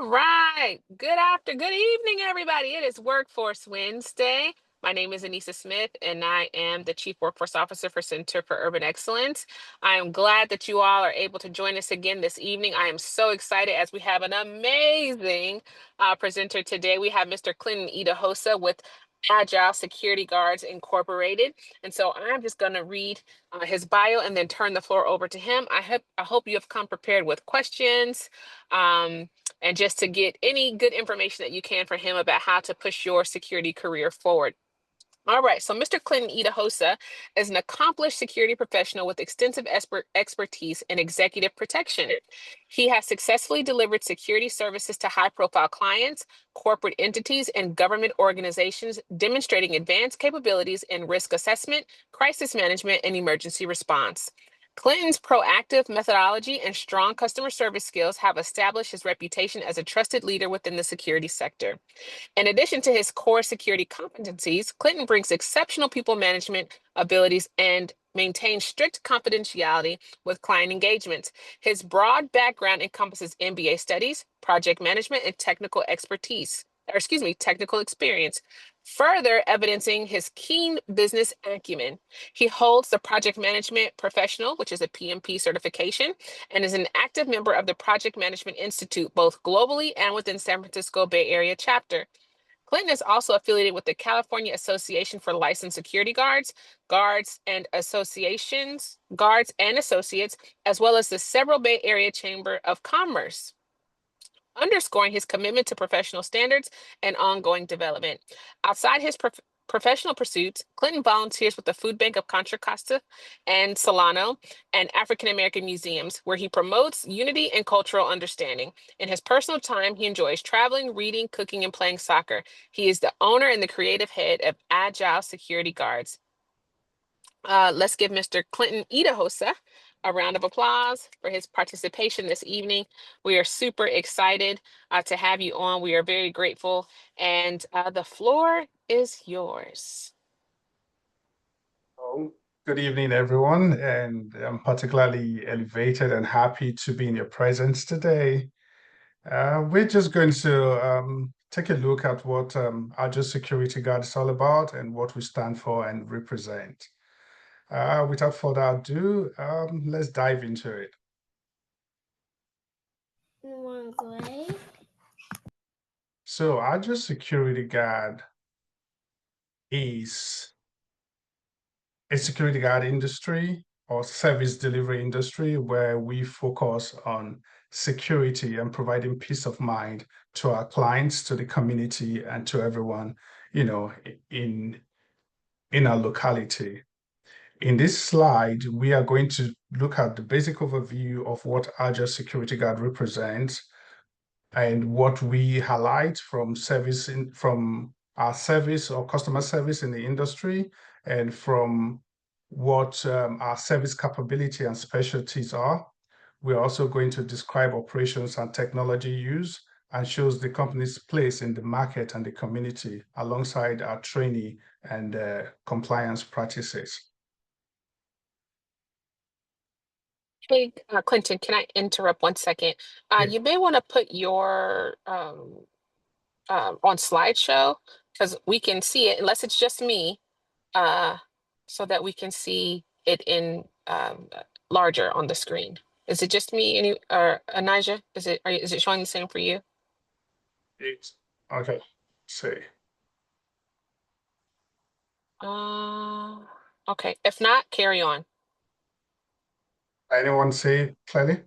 All right. Good evening, everybody. It is Workforce Wednesday. My name is Anissa Smith, and I am the Chief Workforce Officer for Center for Urban Excellence. I am glad that you all are able to join us again this evening. I am so excited as we have an amazing presenter today. We have Mr. Clinton Idahosa with Agile Security Guards Incorporated. And so I'm just going to read his bio and then turn the floor over to him. I hope you have come prepared with questions. And just to get any good information that you can for him about how to push your security career forward. All right, so Mr. Clinton Idahosa is an accomplished security professional with extensive expertise in executive protection. He has successfully delivered security services to high-profile clients, corporate entities, and government organizations, demonstrating advanced capabilities in risk assessment, crisis management, and emergency response. Clinton's proactive methodology and strong customer service skills have established his reputation as a trusted leader within the security sector. In addition to his core security competencies, Clinton brings exceptional people management abilities and maintains strict confidentiality with client engagements. His broad background encompasses MBA studies, project management, and technical experience, further evidencing his keen business acumen. He holds the Project Management Professional, which is a PMP certification, and is an active member of the Project Management Institute, both globally and within San Francisco Bay Area chapter. Clinton is also affiliated with the California Association for Licensed Security Guards and Associates, as well as the several Bay Area Chamber of Commerce, underscoring his commitment to professional standards and ongoing development. Outside his professional pursuits, Clinton volunteers with the Food Bank of Contra, Costa, and Solano, and African American museums, where he promotes unity and cultural understanding. In his personal time, he enjoys traveling, reading, cooking, and playing soccer. He is the owner and the creative head of Agile Security Guards. Let's give Mr. Clinton Idahosa a round of applause for his participation this evening. We are super excited to have you on. We are very grateful, and the floor is yours. Oh, good evening, everyone, and I'm particularly elevated and happy to be in your presence today. We're just going to take a look at what Agile Security Guard is all about and what we stand for and represent. Without further ado, let's dive into it. So, Agile Security Guard is a security guard industry or service delivery industry where we focus on security and providing peace of mind to our clients, to the community, and to everyone, in our locality. In this slide, we are going to look at the basic overview of what Agile Security Guard represents and what we highlight from our service or customer service in the industry, and from what our service capability and specialties are. We're also going to describe operations and technology use and shows the company's place in the market and the community alongside our training and compliance practices. Hey, Clinton, can I interrupt 1 second? You may want to put your on slideshow because we can see it, unless it's just me, so that we can see it in larger on the screen. Is it just me? Or Anijah? Is it showing the same for you? Okay. See. Okay. If not, carry on. Anyone see it clearly?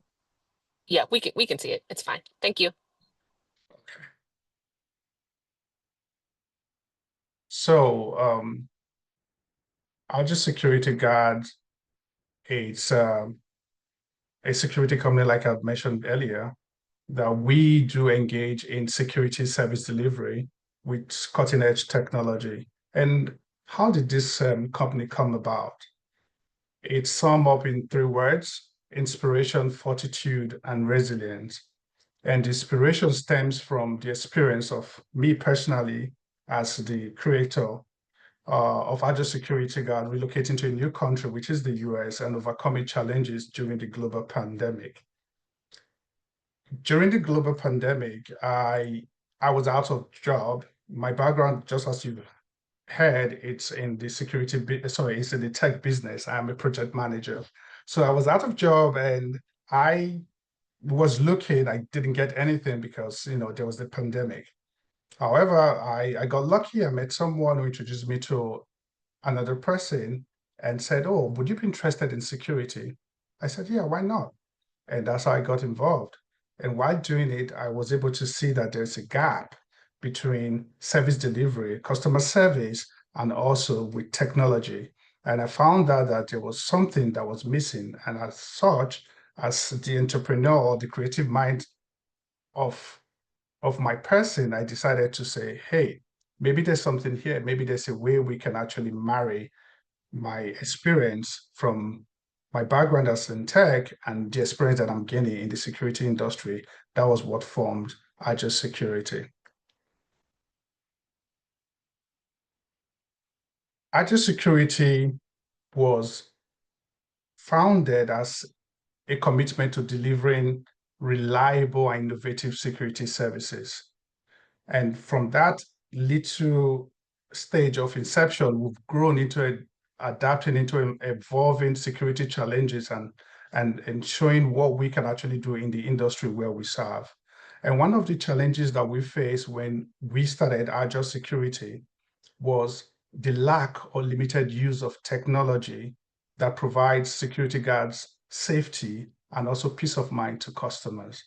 Yeah, we can see it. It's fine. Thank you. Okay. So Agile Security Guard, it's a security company, like I've mentioned earlier, that we do engage in security service delivery with cutting-edge technology. And how did this company come about? It's summed up in 3 words: inspiration, fortitude, and resilience. And the inspiration stems from the experience of me personally as the creator of Agile Security Guard, relocating to a new country, which is the US, and overcoming challenges during the global pandemic. During the global pandemic, I was out of job. My background, just as you heard, it's in the sorry, it's in the tech business. I'm a project manager. So I was out of job and I was looking, I didn't get anything because, there was the pandemic. However, I got lucky. I met someone who introduced me to another person and said, "Oh, would you be interested in security?" I said, "Yeah, why not?" And that's how I got involved. And while doing it, I was able to see that there's a gap between service delivery, customer service, and also with technology. And I found out that there was something that was missing. And as such, as the entrepreneur, the creative mind of my person, I decided to say, hey, maybe there's something here. Maybe there's a way we can actually marry my experience from my background as in tech and the experience that I'm gaining in the security industry. That was what formed Agile Security. Agile Security was founded as a commitment to delivering reliable and innovative security services. And from that little stage of inception, we've grown into adapting into evolving security challenges and showing what we can actually do in the industry where we serve. And one of the challenges that we faced when we started Agile Security was the lack or limited use of technology that provides security guards safety and also peace of mind to customers.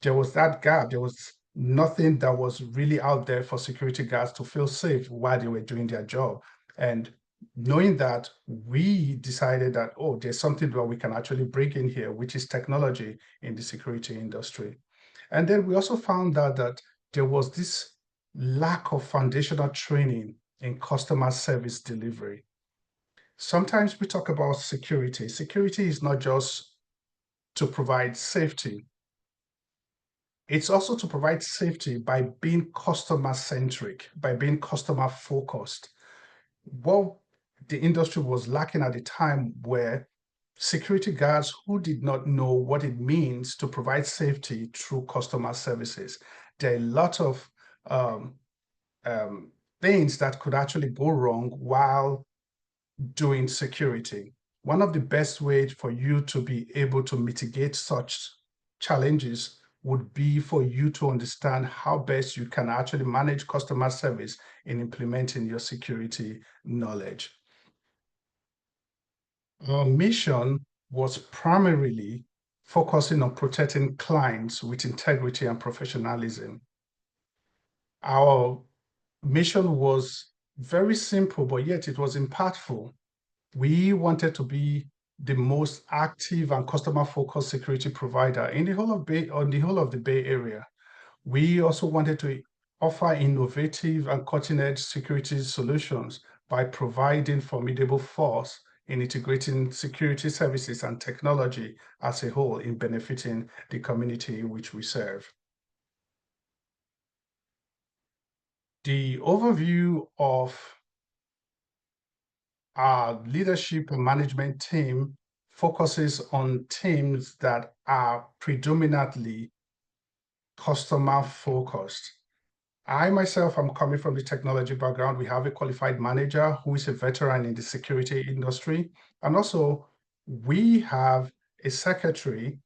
There was that gap. There was nothing that was really out there for security guards to feel safe while they were doing their job. And knowing that, we decided that, oh, there's something that we can actually bring in here, which is technology in the security industry. And then we also found out that there was this lack of foundational training in customer service delivery. Sometimes we talk about security. Security is not just to provide safety, it's also to provide safety by being customer centric, by being customer focused. What the industry was lacking at the time were security guards who did not know what it means to provide safety through customer services. There are a lot of um, um, things that could actually go wrong while doing security. One of the best ways for you to be able to mitigate such challenges would be for you to understand how best you can actually manage customer service in implementing your security knowledge. Our mission was primarily focusing on protecting clients with integrity and professionalism. Our mission was very simple, but yet it was impactful. We wanted to be the most active and customer-focused security provider in the whole of the Bay Area. We also wanted to offer innovative and cutting-edge security solutions by providing formidable force in integrating security services and technology as a whole in benefiting the community which we serve. The overview of our leadership and management team focuses on teams that are predominantly customer focused. I myself am coming from the technology background. We have a qualified manager who is a veteran in the security industry. And also, we have a secretary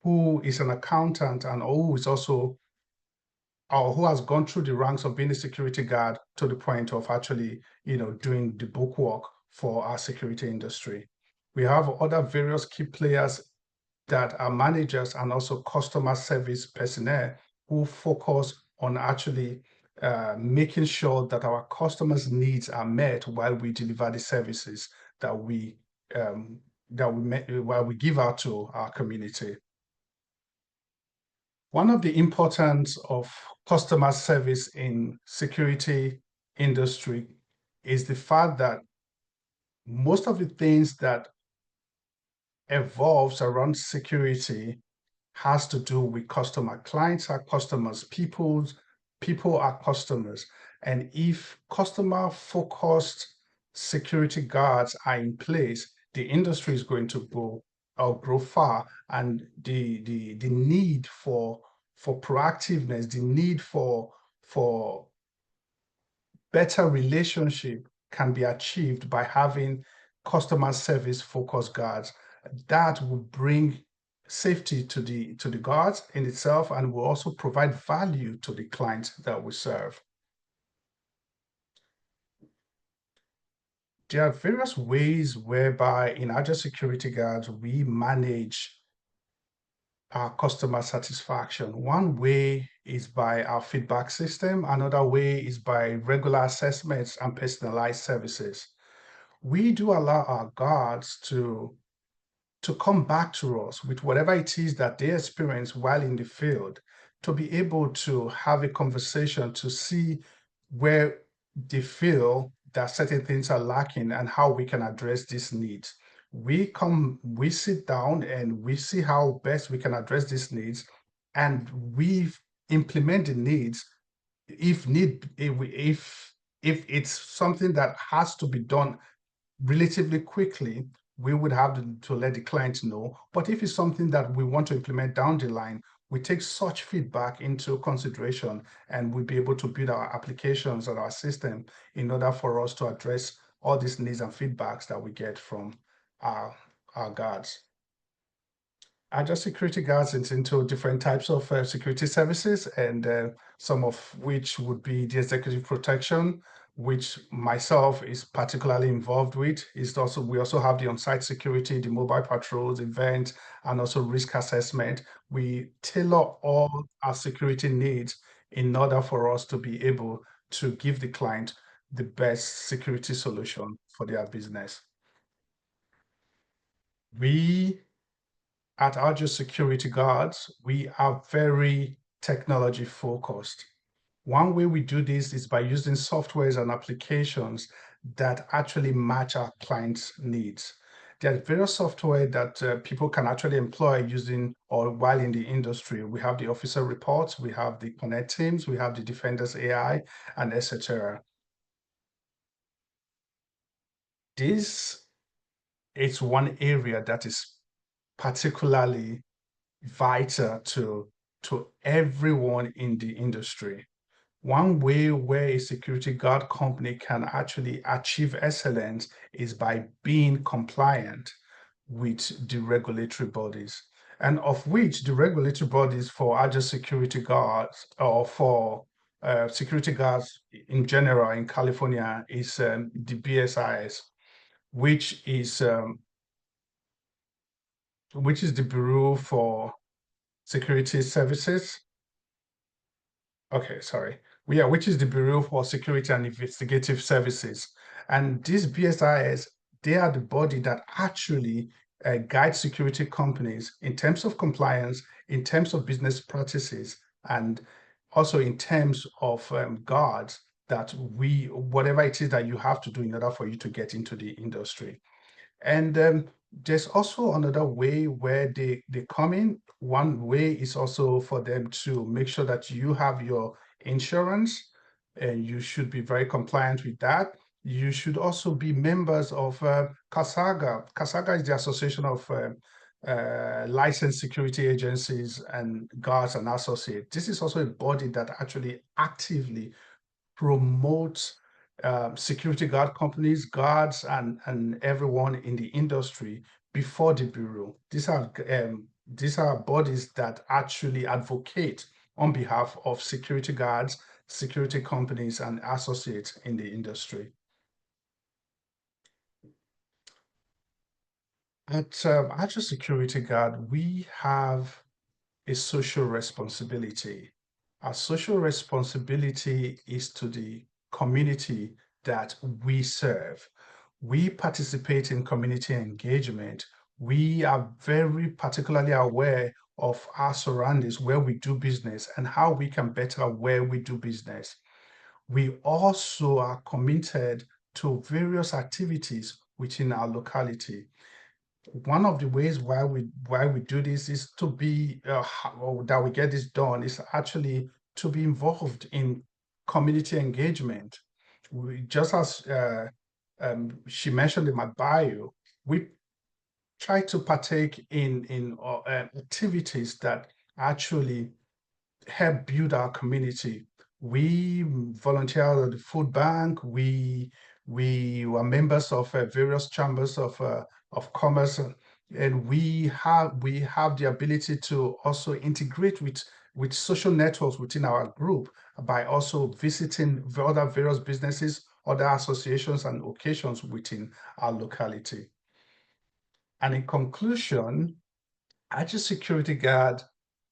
who is an accountant and who is also or who has gone through the ranks of being a security guard to the point of actually, doing the book work for our security industry. We have other various key players that are managers and also customer service personnel who focus on actually making sure that our customers' needs are met while we deliver the services that um, while we give out to our community. One of the importance of customer service in security industry is the fact that most of the things that evolves around security has to do with customer. Clients are customers, people are customers. And if customer focused security guards are in place, the industry is going to grow far. And the need for for proactiveness, the need for better relationship can be achieved by having customer service focused guards. That will bring safety to the guards in itself and will also provide value to the clients that we serve. There are various ways whereby in Agile Security Guards we manage our customer satisfaction. One way is by our feedback system, another way is by regular assessments and personalized services. We do allow our guards to come back to us with whatever it is that they experience while in the field, to be able to have a conversation to see where they feel that certain things are lacking and how we can address these needs. We sit down and we see how best we can address these needs, and we implement the needs if need if it's something that has to be done relatively quickly, we would have to let the client know. But if it's something that we want to implement down the line, we take such feedback into consideration and we'll be able to build our applications and our system in order for us to address all these needs and feedbacks that we get from our, our guards. Agile security guards is into different types of security services, and some of which would be the executive protection, which myself is particularly involved with. We also have the on-site security, the mobile patrols, event, and also risk assessment. We tailor all our security needs in order for us to be able to give the client the best security solution for their business. We At Agile Security Guards, we are very technology focused. One way we do this is by using softwares and applications that actually match our clients' needs. There are various software that people can actually employ using or while in the industry. We have the officer reports, we have the connect teams, we have the defenders AI, and etc. This is one area that is particularly vital to everyone in the industry. One way where a security guard company can actually achieve excellence is by being compliant with the regulatory bodies, and of which the regulatory bodies for Agile security guards or for security guards in general in California is the BSIS, which is um, which is the Bureau for Security Services. Okay, sorry. Yeah, which is the Bureau for Security and Investigative Services. And these BSIS, they are the body that actually guide security companies in terms of compliance, in terms of business practices, and also in terms of guards that whatever it is that you have to do in order for you to get into the industry. And there's also another way where they come in. One way is also for them to make sure that you have your insurance, and you should be very compliant with that. You should also be members of CASAGA. CASAGA is the Association of Licensed Security Agencies and Guards and Associates. This is also a body that actually actively promotes security guard companies, guards, and everyone in the industry before the bureau. These are bodies that actually advocate on behalf of security guards, security companies, and associates in the industry. At Agile Security Guard, we have a social responsibility. Our social responsibility is to the community that we serve. We participate in community engagement. We are very particularly aware of our surroundings, where we do business, and how we can better where we do business. We also are committed to various activities within our locality. One of the ways why we do this is to be that we get this done is actually to be involved in community engagement. Just as she mentioned in my bio, we try to partake in activities that actually help build our community. We volunteer at the food bank. We were members of various chambers of commerce, and we have the ability to also integrate with social networks within our group by also visiting the other various businesses, other associations, and occasions within our locality. And in conclusion, Agile Security Guard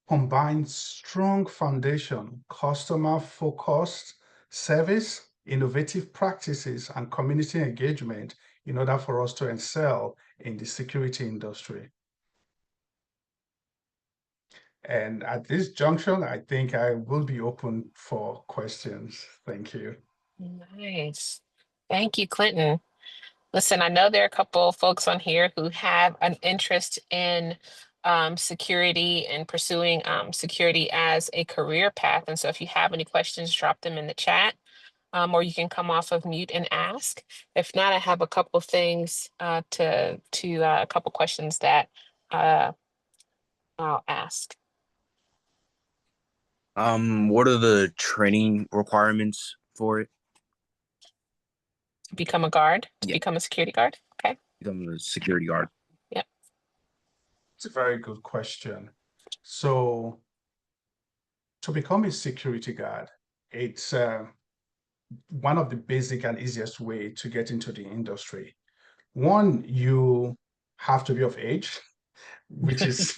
combines strong foundation, customer-focused service, innovative practices, and community engagement in order for us to excel in the security industry. And at this junction, I think I will be open for questions. Thank you. Nice. Thank you, Clinton. Listen, I know there are a couple of folks on here who have an interest in security and pursuing security as a career path. And so if you have any questions, drop them in the chat, or you can come off of mute and ask. If not, I have a couple things a couple questions that uh, I'll ask. What are the training requirements for it? To become a guard, to Yeah. become a security guard. Okay. Become a security guard. Yep. It's a very good question. So to become a security guard, it's one of the basic and easiest way to get into the industry. One, you have to be of age, which is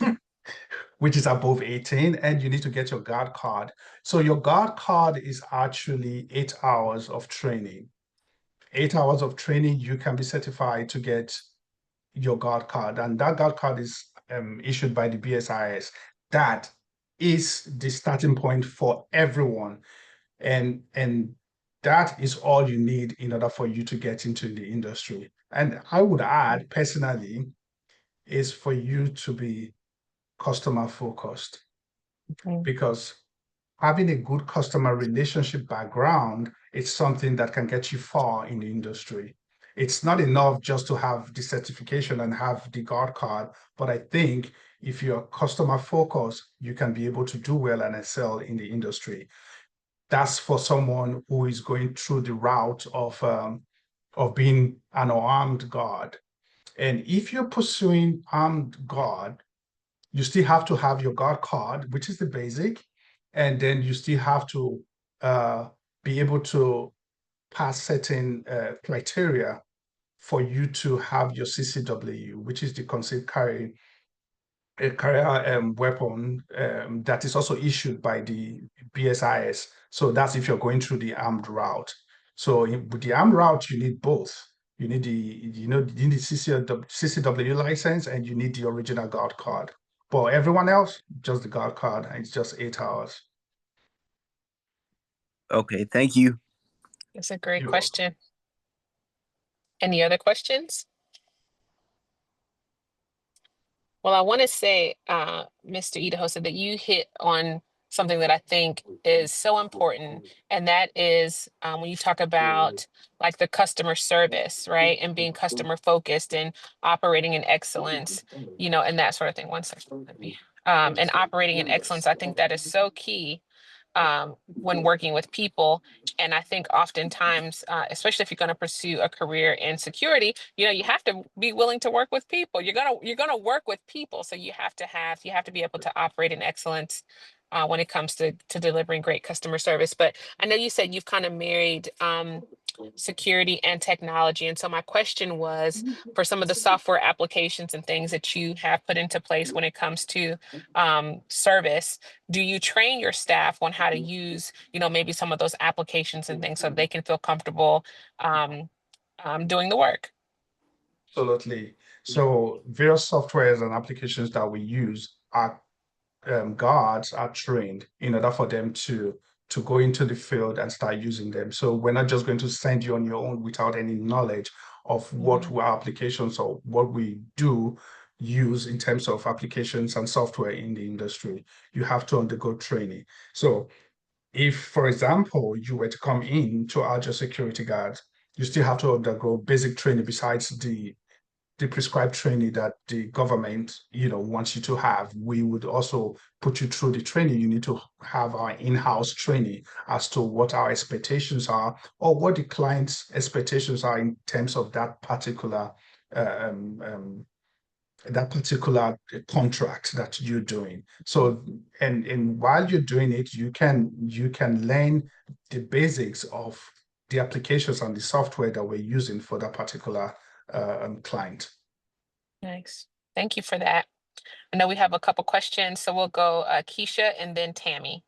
which is above 18, and you need to get your guard card. So your guard card is actually 8 hours of training. 8 hours of training, you can be certified to get your guard card, and that guard card is issued by the BSIS. That is the starting point for everyone, and that is all you need in order for you to get into the industry. And I would add, personally, is for you to be customer focused, because having a good customer relationship background is something that can get you far in the industry. It's not enough just to have the certification and have the guard card, but I think if you're customer focused, you can be able to do well and excel in the industry. That's for someone who is going through the route of being an armed guard. And if you're pursuing armed guard, you still have to have your guard card, which is the basic, and then you still have to uh, be able to pass certain criteria for you to have your CCW, which is the concealed carry a career weapon that is also issued by the BSIS. So that's if you're going through the armed route. So with the armed route, you need both. You need you need the CCW license, and you need the original guard card. But everyone else, just the guard card, and it's just 8 hours. Okay, thank you. That's a great You're welcome. question. Any other questions? Well, I want to say, Mr. Idahosa, that you hit on something that I think is so important, and that is when you talk about like the customer service, right, and being customer focused and operating in excellence, and that sort of thing. One second, let me. And operating in excellence, I think that is so key when working with people. And I think oftentimes, especially if you're going to pursue a career in security, you have to be willing to work with people. You're gonna work with people, so you have to be able to operate in excellence when it comes to delivering great customer service. But I know you said you've kind of married security and technology, and so my question was for some of the software applications and things that you have put into place when it comes to service. Do you train your staff on how to use, maybe some of those applications and things so they can feel comfortable um, doing the work? Absolutely. So various softwares and applications that we use are guards are trained in order for them to go into the field and start using them. So we're not just going to send you on your own without any knowledge of what Mhm. our applications or what we do use in terms of applications and software in the industry. You have to undergo training. So if, for example, you were to come in to Agile Security Guard, you still have to undergo basic training besides the prescribed training that the government, wants you to have. We would also put you through the training. You need to have our in-house training as to what our expectations are or what the client's expectations are in terms of uh, um, um, that particular contract that you're doing. So, and while you're doing it, you can learn the basics of the applications and the software that we're using for that particular client. Nice. Thank you for that. I know we have a couple questions, so we'll go Keisha and then Tammy.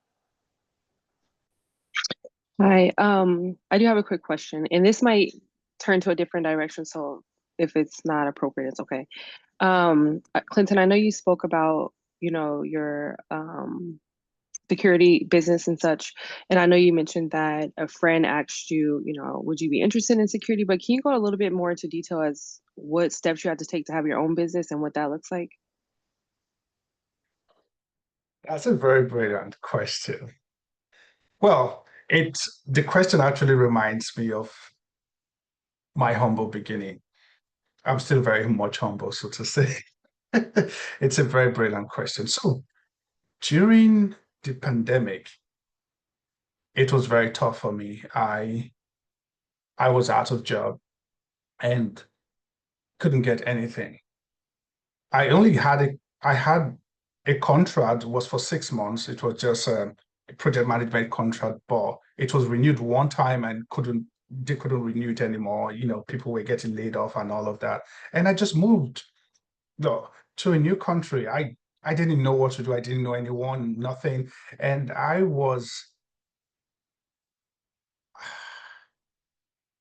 Hi, I do have a quick question, and this might turn to a different direction, so if it's not appropriate, it's okay. Clinton, I know you spoke about, your security business and such, and I know you mentioned that a friend asked you, would you be interested in security, but can you go a little bit more into detail as what steps you had to take to have your own business and what that looks like? That's a very brilliant question. Well, the question actually reminds me of my humble beginning. I'm still very much humble, so to say. It's a very brilliant question. So during the pandemic, it was very tough for me. I was out of job and couldn't get anything. I had a contract was for 6 months. It was just a project management contract, but it was renewed one time and they couldn't renew it anymore. People were getting laid off and all of that. And I just moved to a new country. I didn't know what to do. I didn't know anyone, nothing. And I was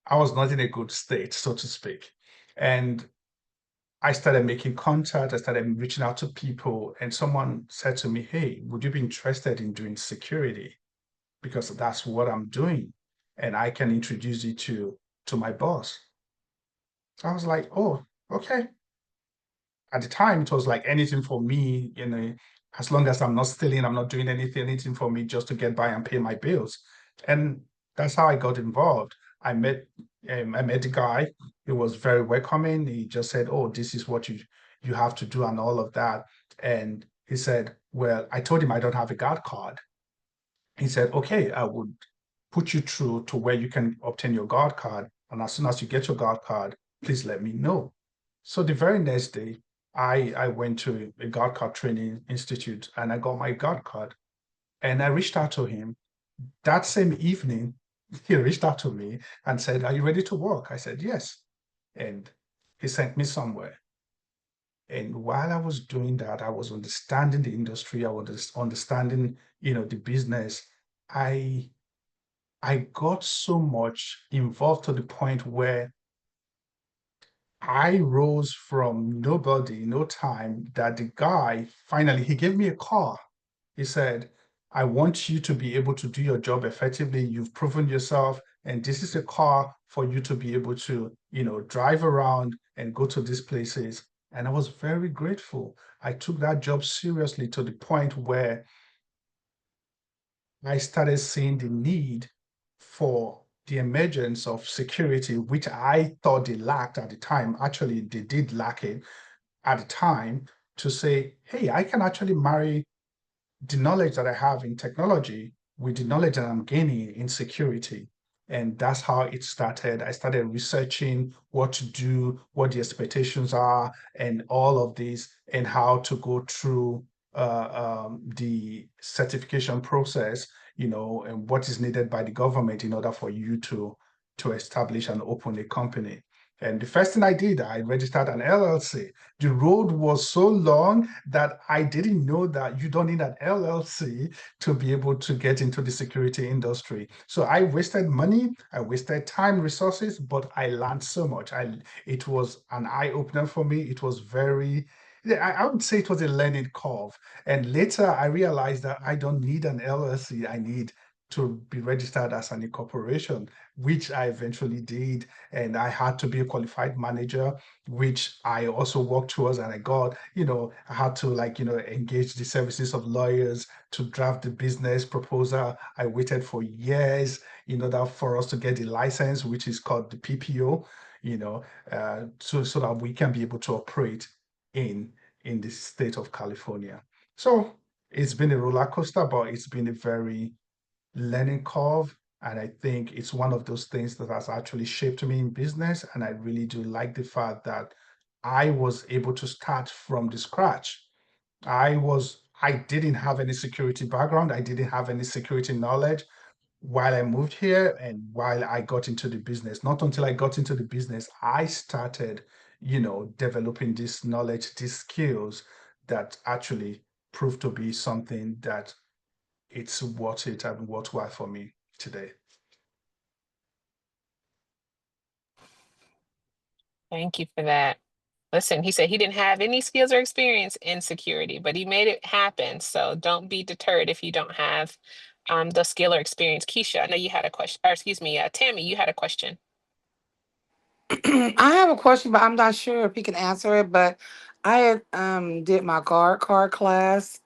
not in a good state, so to speak. And I started making contact. I started reaching out to people, and someone said to me, "Hey, would you be interested in doing security? Because that's what I'm doing, and I can introduce you to my boss." I was like, "Oh, okay." At the time, it was like anything for me, as long as I'm not stealing, I'm not doing anything for me just to get by and pay my bills. And that's how I got involved. I met the guy. He was very welcoming. He just said, "Oh, this is what you have to do," and all of that. And he said, "Well," I told him I don't have a guard card. He said, "Okay, I would put you through to where you can obtain your guard card. And as soon as you get your guard card, please let me know." So the very next day, I went to a guard card training institute and I got my guard card. And I reached out to him. That same evening, he reached out to me and said, "Are you ready to work?" I said, "Yes." And he sent me somewhere. And while I was doing that, I was understanding the industry, I was understanding, the business. I I got so much involved to the point where I rose from nobody, no time, that the guy finally he gave me a car. He said, "I want you to be able to do your job effectively. You've proven yourself, and this is a car for you to be able to, drive around and go to these places." And I was very grateful. I took that job seriously to the point where I started seeing the need for the emergence of security, which I thought they lacked at the time. Actually, they did lack it at the time, to say, "Hey, I can actually marry the knowledge that I have in technology with the knowledge that I'm gaining in security." And that's how it started. I started researching what to do, what the expectations are, and all of this, and how to go through the certification process, and what is needed by the government in order for you to establish and open a company. And the first thing I did, I registered an LLC. The road was so long that I didn't know that you don't need an LLC to be able to get into the security industry. So I wasted money, I wasted time, resources, but I learned so much. It was an eye opener for me. It was very, yeah, I would say it was a learning curve. And later I realized that I don't need an LLC. I need to be registered as an incorporation, which I eventually did. And I had to be a qualified manager, which I also worked towards. And I got, I had to engage the services of lawyers to draft the business proposal. I waited for years in order for us to get the license, which is called the PPO. so that we can be able to operate in the state of California. So it's been a roller coaster, but it's been a very learning curve. And I think it's one of those things that has actually shaped me in business. And I really do like the fact that I was able to start from the scratch. I didn't have any security background. I didn't have any security knowledge while I moved here and while I got into the business. Not until I got into the business, I started, developing this knowledge, these skills that actually proved to be something that it's worth it and worthwhile for me today. Thank you for that. Listen, he said he didn't have any skills or experience in security, but he made it happen. So don't be deterred if you don't have the skill or experience. Keisha, I know you had a question, or excuse me, Tammy, you had a question. I have a question, but I'm not sure if he can answer it. But I had did my guard card class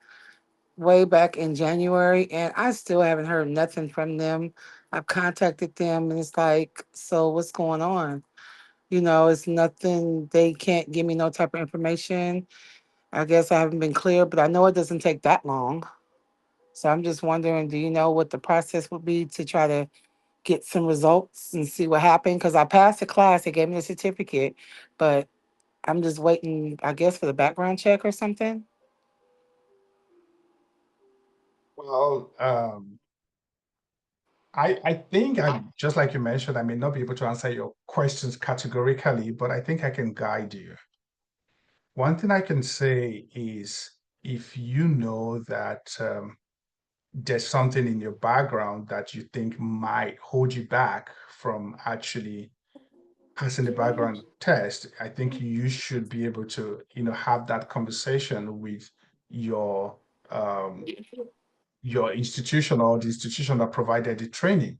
way back in January, and I still haven't heard nothing from them. I've contacted them, and it's like, so what's going on? It's nothing. They can't give me no type of information. I guess I haven't been clear, but I know it doesn't take that long. So I'm just wondering, do you know what the process would be to try to get some results and see what happened? Because I passed the class, they gave me a certificate, but I'm just waiting, I guess, for the background check or something. Well, I think just like you mentioned, I may not be able to answer your questions categorically, but I think I can guide you. One thing I can say is if you know that there's something in your background that you think might hold you back from actually passing the background test, I think you should be able to, have that conversation with your um, your institution or the institution that provided the training.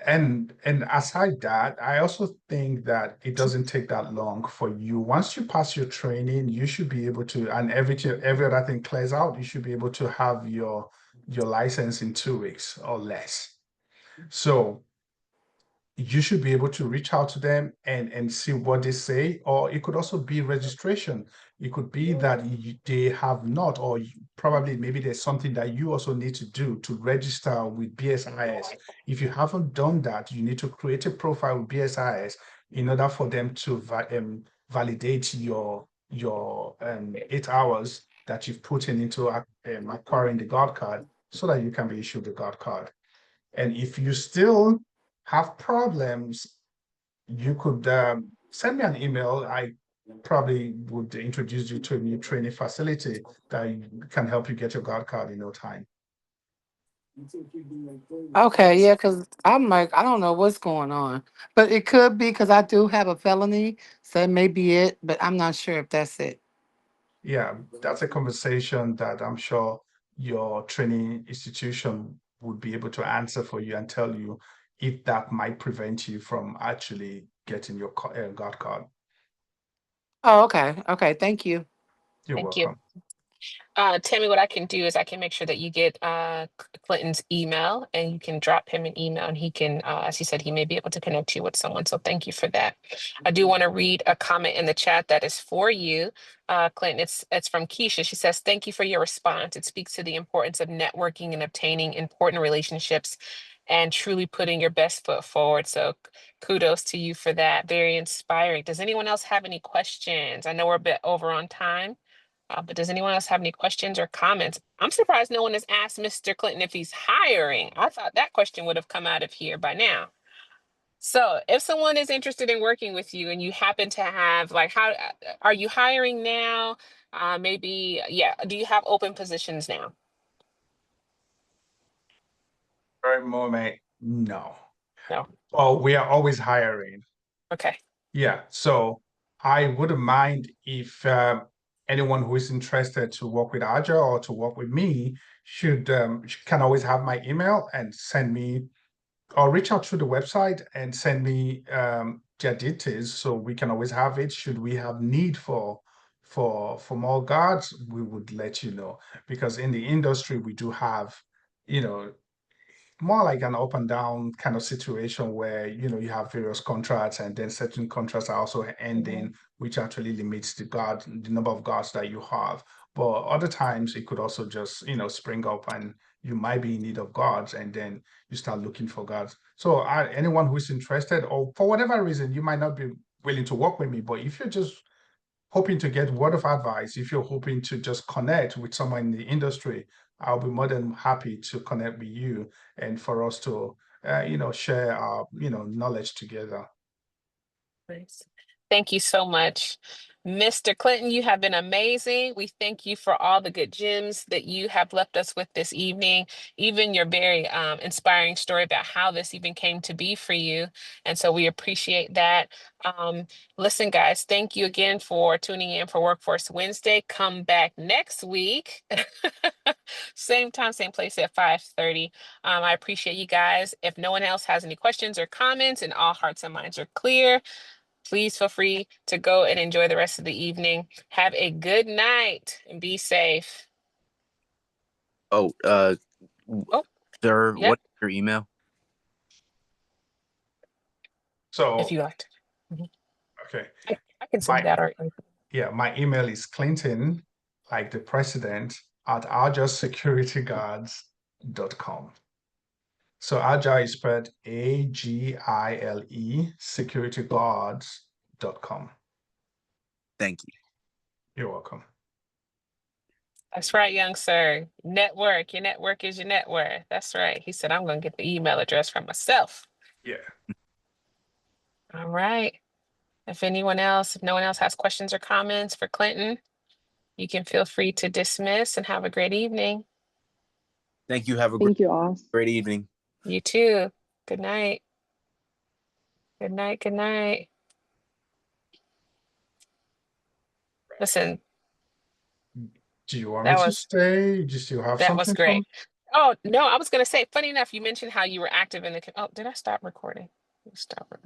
And aside that, I also think that it doesn't take that long for you. Once you pass your training, you should be able to, and every other thing clears out, you should be able to have your license in 2 weeks or less. So you should be able to reach out to them and see what they say, or it could also be registration. It could be that they have not, or probably maybe there's something that you also need to do to register with BSIS. If you haven't done that, you need to create a profile with BSIS in order for them to validate your 8 hours that you've put into acquiring the guard card so that you can be issued the guard card. And if you still have problems, you could send me an email. I probably would introduce you to a new training facility that can help you get your guard card in no time. Okay, yeah, because I'm like, I don't know what's going on. But it could be because I do have a felony, so that may be it, but I'm not sure if that's it. Yeah, that's a conversation that I'm sure your training institution would be able to answer for you and tell you if that might prevent you from actually getting your guard card. Oh, okay. Okay, thank you. You're Thank you. welcome. Tammy, what I can do is I can make sure that you get Clinton's email and you can drop him an email and he can, as he said, he may be able to connect you with someone. So thank you for that. I do want to read a comment in the chat that is for you, Clinton. It's from Keisha. She says, "Thank you for your response. It speaks to the importance of networking and obtaining important relationships and truly putting your best foot forward. So kudos to you for that. Very inspiring. Does anyone else have any questions? I know we're a bit over on time. But does anyone else have any questions or comments? I'm surprised no one has asked Mr. Clinton if he's hiring. I thought that question would have come out of here by now. So if someone is interested in working with you and you happen to have like how are you hiring now? Maybe, yeah. Do you have open positions now? Current moment, no. No. Well, we are always hiring. Okay. Yeah, so I wouldn't mind if anyone who is interested to work with Agile or to work with me can always have my email and send me or reach out through the website and send me their details so we can always have it. Should we have need for more guards, we would let you know because in the industry we do have, you know, more like an up and down kind of situation where you have various contracts, and then certain contracts are also ending, which actually limits the number of guards that you have. But other times it could also just spring up, and you might be in need of guards, and then you start looking for guards. So anyone who's interested, or for whatever reason you might not be willing to work with me, but if you're just hoping to get word of advice, if you're hoping to just connect with someone in the industry, I'll be more than happy to connect with you and for us to, share our, knowledge together. Nice. Thank you so much. Mr. Clinton, you have been amazing. We thank you for all the good gems that you have left us with this evening, even your very inspiring story about how this even came to be for you. And so we appreciate that. Listen, guys, thank you again for tuning in for Workforce Wednesday. Come back next week. Same time, same place at 5:30. I appreciate you guys. If no one else has any questions or comments and all hearts and minds are clear, please feel free to go and enjoy the rest of the evening. Have a good night and be safe. Oh, Oh, sir, yeah, what's your email? if So, you like to. Mhm. okay, I can send you my that or my email is Clinton, like the president, at agileSecurityGuards.com. So Agile is spelled Agile, securityguards.com. Thank you. You're welcome. That's right, young sir. Network. Your network is your net worth. That's right. He said, I'm going to get the email address from myself. Yeah. All right. If no one else has questions or comments for Clinton, you can feel free to dismiss and have a great evening. Thank you. Have a Thank you all. great evening. You too. Good night. Good night. Good night. Listen, Do you want me that to was stay? Do you still have that was something for me? great. Oh, no, I was going to say, funny enough, you mentioned how you were active in the, oh, did I stop recording? Stop recording.